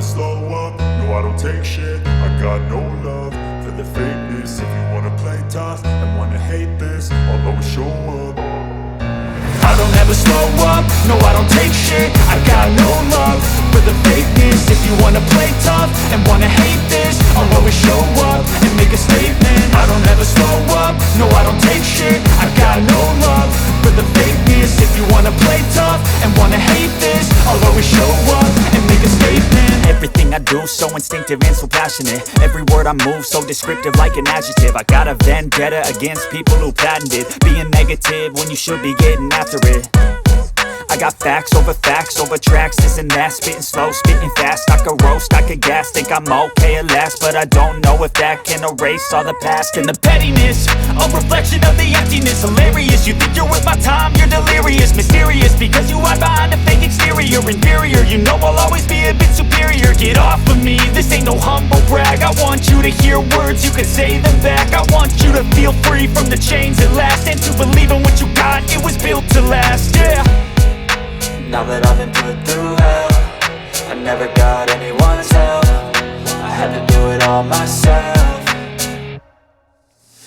slow up, no I don't take shit. I got no love for the fakeness. If you wanna play tough and wanna hate this, I'll always show up. I don't ever slow up, no I don't take shit. I got no love for the fakeness. If you wanna play tough and wanna hate this, I'll always show up and make a statement. I don't ever slow up, no I don't take shit. I got no love for the fakeness. If you wanna play tough and wanna hate this, I'll always show up and make a statement. Everything I do so instinctive and so passionate. Every word I move so descriptive like an adjective. I got a vendetta against people who patented being negative when you should be getting after it. I got facts over tracks, this and that. Spitting slow, spitting fast, I could roast, I could gas. Think I'm okay at last, but I don't know if that can erase all the past. And the pettiness, a reflection of the emptiness. Hilarious, you think you're worth my time, you're delirious. Mysterious, because you hide behind a fake exterior. Inferior, you know I'll always be a bit superior. Get off of me, this ain't no humble brag. I want you to hear words, you can say them back. I want you to feel free from the chains at last, and to believe in what you got, it was built to last, yeah. Now that I've been put through hell, I never got anyone's help. I had to do it all myself.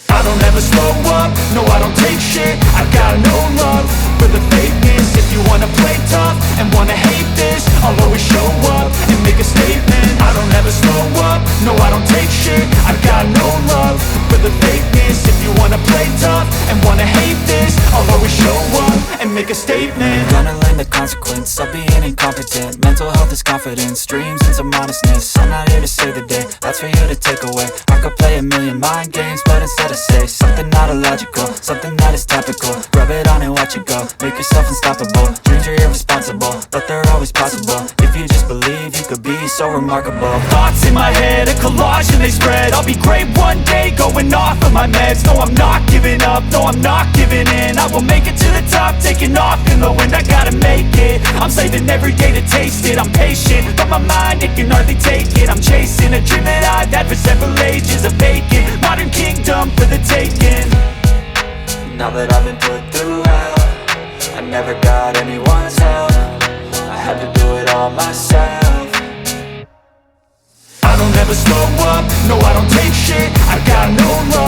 I don't ever slow up, no I don't take shit. I got no love for the fakeness. If you wanna play tough and wanna hate this, I'll always show up and make a statement. I don't ever slow up, no I don't take shit. I got no love for the fakeness. If you wanna play tough and wanna hate this, I'll always show up and make a statement. Gonna learn the consequence of being incompetent. Mental health is confidence, dreams and some honestness. I'm not here to save the day, that's for you to take away. I could play a million mind games, but instead I say something not illogical, something that is topical. Rub it on and watch it go, make yourself unstoppable. Dreams are irresponsible, but they're always possible. If you just believe, you could be so remarkable. Thoughts in my head, a collage and they spread. I'll be great one day, going off of my meds. No, I'm not giving up, no, I'm not giving in. I will make it to the top, taking off in the wind. I gotta make it, I'm saving every day to taste it. I'm patient, but my mind, it can hardly take it. I'm chasing a dream that I've had for several ages. A vacant, modern kingdom for the taking. Now that I've been put through hell, I never got anyone's help. I had to do it all myself. I don't ever slow up, no I don't take shit. I got no love